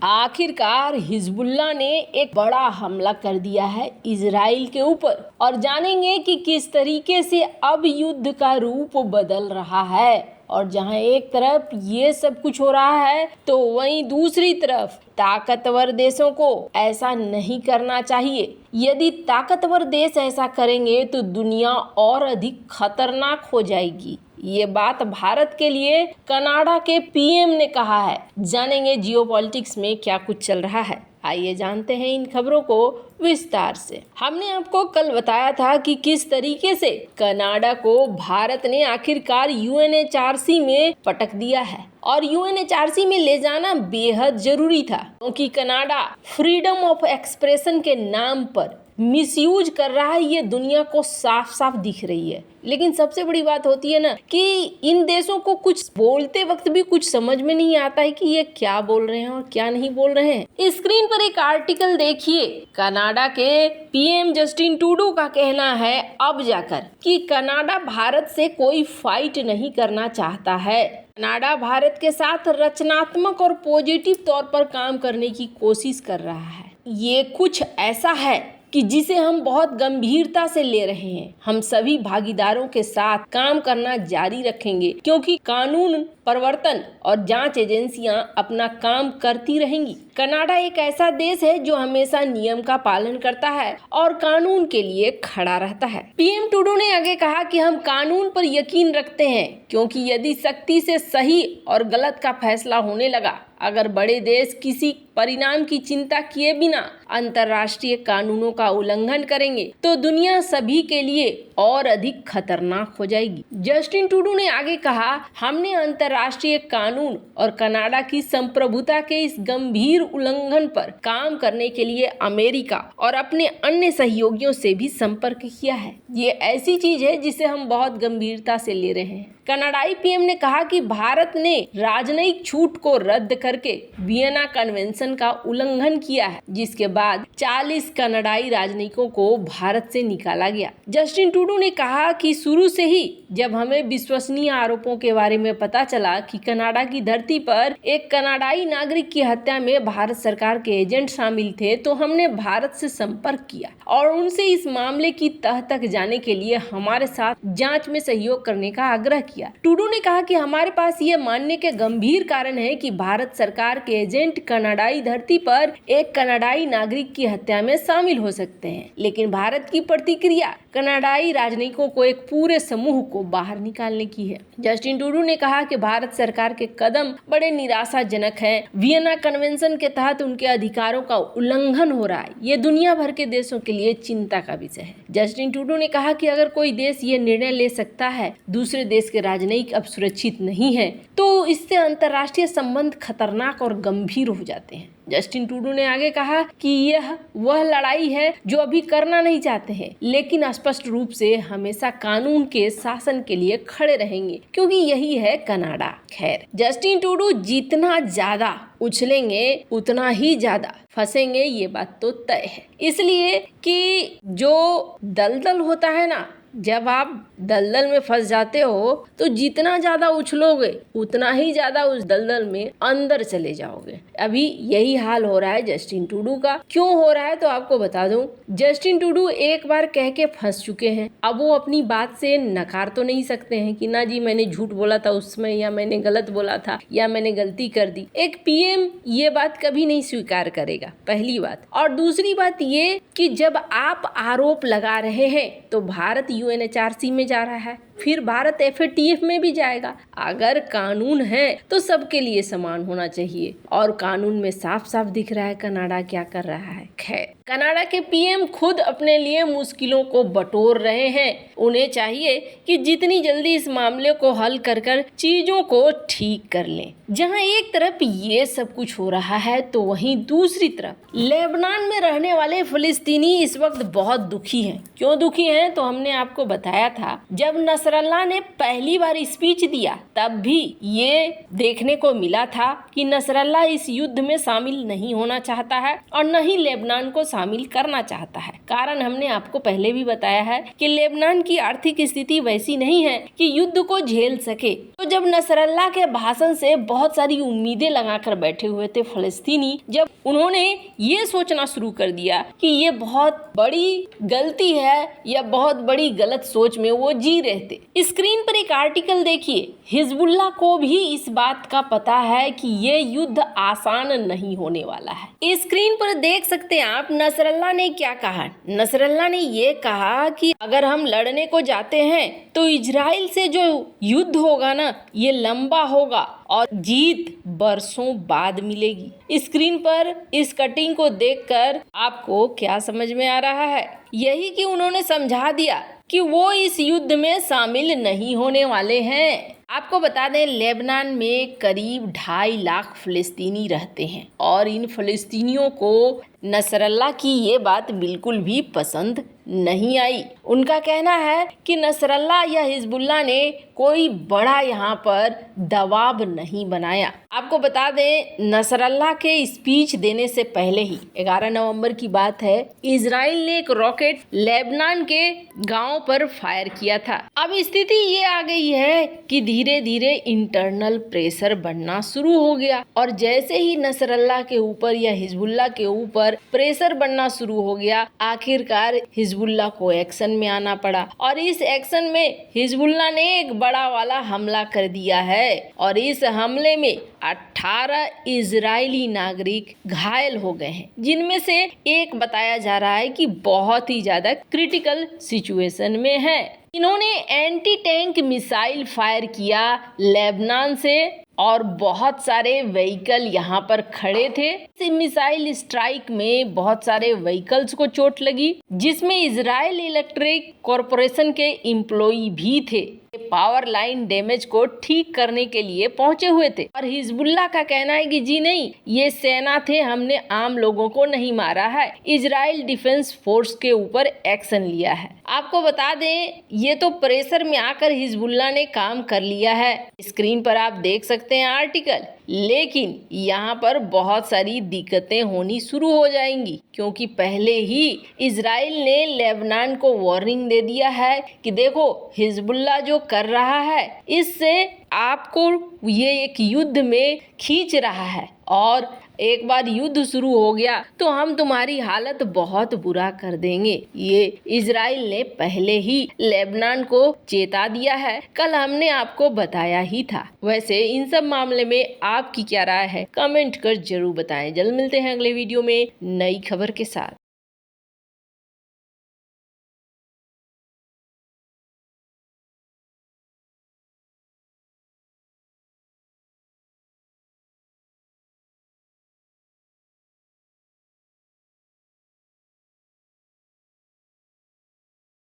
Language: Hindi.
आखिरकार हिजबुल्लाह ने एक बड़ा हमला कर दिया है इजराइल के ऊपर और जानेंगे कि किस तरीके से अब युद्ध का रूप बदल रहा है। और जहां एक तरफ ये सब कुछ हो रहा है तो वहीं दूसरी तरफ ताकतवर देशों को ऐसा नहीं करना चाहिए। यदि ताकतवर देश ऐसा करेंगे तो दुनिया और अधिक खतरनाक हो जाएगी। ये बात भारत के लिए कनाडा के पीएम ने कहा है। जानेंगे जियोपॉलिटिक्स में क्या कुछ चल रहा है। आइए जानते हैं इन खबरों को विस्तार से। हमने आपको कल बताया था कि किस तरीके से कनाडा को भारत ने आखिरकार यूएनएचआरसी में पटक दिया है और यूएनएचआरसी में ले जाना बेहद जरूरी था, क्योंकि कनाडा फ्रीडम ऑफ एक्सप्रेशन के नाम पर मिसयूज कर रहा है। ये दुनिया को साफ साफ दिख रही है। लेकिन सबसे बड़ी बात होती है ना कि इन देशों को कुछ बोलते वक्त भी कुछ समझ में नहीं आता है कि ये क्या बोल रहे हैं और क्या नहीं बोल रहे हैं। स्क्रीन पर एक आर्टिकल देखिए। कनाडा के पीएम जस्टिन ट्रूडो का कहना है अब जाकर कि कनाडा भारत से कोई फाइट नहीं करना चाहता है। कनाडा भारत के साथ रचनात्मक और पॉजिटिव तौर पर काम करने की कोशिश कर रहा है। ये कुछ ऐसा है कि जिसे हम बहुत गंभीरता से ले रहे हैं। हम सभी भागीदारों के साथ काम करना जारी रखेंगे, क्योंकि कानून प्रवर्तन और जांच एजेंसियां अपना काम करती रहेंगी। कनाडा एक ऐसा देश है जो हमेशा नियम का पालन करता है और कानून के लिए खड़ा रहता है। पीएम ट्रूडो ने आगे कहा कि हम कानून पर यकीन रखते हैं, क्योंकि यदि सख्ती से सही और गलत का फैसला होने लगा, अगर बड़े देश किसी परिणाम की चिंता किए बिना अंतर्राष्ट्रीय कानूनों का उल्लंघन करेंगे तो दुनिया सभी के लिए और अधिक खतरनाक हो जाएगी। जस्टिन ट्रूडो ने आगे कहा, हमने अंतर्राष्ट्रीय कानून और कनाडा की संप्रभुता के इस गंभीर उल्लंघन पर काम करने के लिए अमेरिका और अपने अन्य सहयोगियों से भी संपर्क किया है। ये ऐसी चीज है जिसे हम बहुत गंभीरता से ले रहे हैं। कनाडाई पीएम ने कहा कि भारत ने राजनयिक छूट को रद्द करके वियना कन्वेंशन का उल्लंघन किया है, जिसके बाद 40 कनाडाई राजनयिकों को भारत से निकाला गया। जस्टिन ट्रूडो ने कहा कि शुरू से ही जब हमें विश्वसनीय आरोपों के बारे में पता चला कि कनाडा की धरती पर एक कनाडाई नागरिक की हत्या में भारत सरकार के एजेंट शामिल थे, तो हमने भारत से संपर्क किया और उनसे इस मामले की तह तक जाने के लिए हमारे साथ जांच में सहयोग करने का आग्रह किया। ट्रूडो ने कहा कि हमारे पास ये मानने के गंभीर कारण है कि भारत सरकार के एजेंट कनाडाई धरती पर एक कनाडाई नागरिक की हत्या में शामिल हो सकते हैं, लेकिन भारत की प्रतिक्रिया कनाडाई राजनयिकों को एक पूरे समूह को बाहर निकालने की है। जस्टिन ट्रूडो ने कहा कि भारत सरकार के कदम बड़े निराशाजनक हैं। वियना कन्वेंशन के तहत उनके अधिकारों का उल्लंघन हो रहा है। ये दुनिया भर के देशों के लिए चिंता का विषय है। जस्टिन ट्रूडो ने कहा कि अगर कोई देश ये निर्णय ले सकता है दूसरे देश के राजनयिक अब सुरक्षित नहीं है, तो इससे अंतर्राष्ट्रीय संबंध खतरनाक और गंभीर हो जाते हैं। जस्टिन ट्रूडो ने आगे कहा कि यह वह लड़ाई है जो अभी करना नहीं चाहते हैं, लेकिन स्पष्ट रूप से हमेशा कानून के शासन के लिए खड़े रहेंगे, क्योंकि यही है कनाडा। खैर, जस्टिन ट्रूडो जितना ज्यादा उछलेंगे उतना ही ज्यादा फंसेंगे, ये बात तो तय है। इसलिए कि जो दलदल होता है ना, जब आप दलदल में फंस जाते हो तो जितना ज्यादा उछलोगे उतना ही ज्यादा उस दलदल में अंदर चले जाओगे। अभी यही हाल हो रहा है जस्टिन ट्रूडो का। क्यों हो रहा है तो आपको बता दूं, जस्टिन ट्रूडो एक बार कह के फंस चुके हैं। अब वो अपनी बात से नकार तो नहीं सकते हैं कि ना जी मैंने झूठ बोला था उसमें, या मैंने गलत बोला था, या मैंने गलती कर दी। एक पीएम ये बात कभी नहीं स्वीकार करेगा, पहली बात। और दूसरी बात ये कि जब आप आरोप लगा रहे हैं तो भारत यूएनएचआरसी में जा रहा है, फिर भारत एफएटीएफ में भी जाएगा। अगर कानून है तो सबके लिए समान होना चाहिए, और कानून में साफ साफ दिख रहा है कनाडा क्या कर रहा है। खैर, कनाडा के पीएम खुद अपने लिए मुश्किलों को बटोर रहे हैं। उन्हें चाहिए कि जितनी जल्दी इस मामले को हल कर कर चीजों को ठीक कर लें। जहां एक तरफ ये सब कुछ हो रहा है तो वहीं दूसरी तरफ लेबनान में रहने वाले फिलिस्तीनी इस वक्त बहुत दुखी हैं। क्यों दुखी हैं तो हमने आपको बताया था, जब नसर नसरल्ला ने पहली बार स्पीच दिया तब भी ये देखने को मिला था कि नसरल्ला इस युद्ध में शामिल नहीं होना चाहता है और न ही लेबनान को शामिल करना चाहता है। कारण हमने आपको पहले भी बताया है कि लेबनान की आर्थिक स्थिति वैसी नहीं है कि युद्ध को झेल सके। तो जब नसरल्ला के भाषण से बहुत सारी उम्मीदें लगाकर बैठे हुए थे फलस्तीनी, जब उन्होंने ये सोचना शुरू कर दिया कि ये बहुत बड़ी गलती है या बहुत बड़ी गलत सोच में वो जी रहे थे। स्क्रीन पर एक आर्टिकल देखिए, हिजबुल्लाह को भी इस बात का पता है कि ये युद्ध आसान नहीं होने वाला है। स्क्रीन पर देख सकते हैं आप नसरल्ला ने क्या कहा। नसरल्ला ने ये कहा कि अगर हम लड़ने को जाते हैं तो इजराइल से जो युद्ध होगा ना, ये लंबा होगा और जीत बरसों बाद मिलेगी। स्क्रीन पर इस कटिंग को देखकर आपको क्या समझ में आ रहा है? यही कि उन्होंने समझा दिया कि वो इस युद्ध में शामिल नहीं होने वाले हैं। आपको बता दें, लेबनान में करीब 2.5 लाख फलस्तीनी रहते हैं और इन फलस्तीनियों को नसरल्ला की ये बात बिल्कुल भी पसंद नहीं आई। उनका कहना है कि नसरल्ला या हिजबुल्लाह ने कोई बड़ा यहाँ पर दबाव नहीं बनाया। आपको बता दें, नसरल्ला के स्पीच देने से पहले ही 11 नवंबर की बात है, इजराइल ने एक रॉकेट लेबनान के गांव पर फायर किया था। अब स्थिति ये आ गई है कि धीरे धीरे इंटरनल प्रेशर बढ़ना शुरू हो गया और जैसे ही नसरल्ला के ऊपर या हिजबुल्लाह के ऊपर प्रेशर बढ़ना शुरू हो गया, आखिरकार हिजबुल्लाह को एक्शन में आना पड़ा और इस एक्शन में हिजबुल्लाह ने एक बड़ा वाला हमला कर दिया है और इस हमले में 18 इजरायली नागरिक घायल हो गए हैं, जिनमें से एक बताया जा रहा है कि बहुत ही ज्यादा क्रिटिकल सिचुएशन में है। इन्होंने एंटी टैंक मिसाइल फायर किया लेबनान से और बहुत सारे व्हीकल यहाँ पर खड़े थे। इस मिसाइल स्ट्राइक में बहुत सारे व्हीकल्स को चोट लगी, जिसमें इजराइल इलेक्ट्रिक कॉरपोरेशन के एम्प्लॉई भी थे। पावर लाइन डैमेज को ठीक करने के लिए पहुंचे हुए थे और हिजबुल्लाह का कहना है कि जी नहीं, ये सेना थे, हमने आम लोगों को नहीं मारा है, इजराइल डिफेंस फोर्स के ऊपर एक्शन लिया है। आपको बता दें, ये तो प्रेशर में आकर हिजबुल्लाह ने काम कर लिया है। स्क्रीन पर आप देख सकते हैं आर्टिकल, लेकिन यहाँ पर बहुत सारी दिक्कतें होनी शुरू हो जाएंगी क्योंकि पहले ही इजराइल ने लेबनान को वार्निंग दे दिया है कि देखो, हिजबुल्लाह जो कर रहा है इससे आपको ये एक युद्ध में खींच रहा है और एक बार युद्ध शुरू हो गया तो हम तुम्हारी हालत बहुत बुरा कर देंगे। ये इजराइल ने पहले ही लेबनान को चेता दिया है, कल हमने आपको बताया ही था। वैसे इन सब मामले में आपकी क्या राय है, कमेंट कर जरूर बताएं। जल्द मिलते हैं अगले वीडियो में नई खबर के साथ।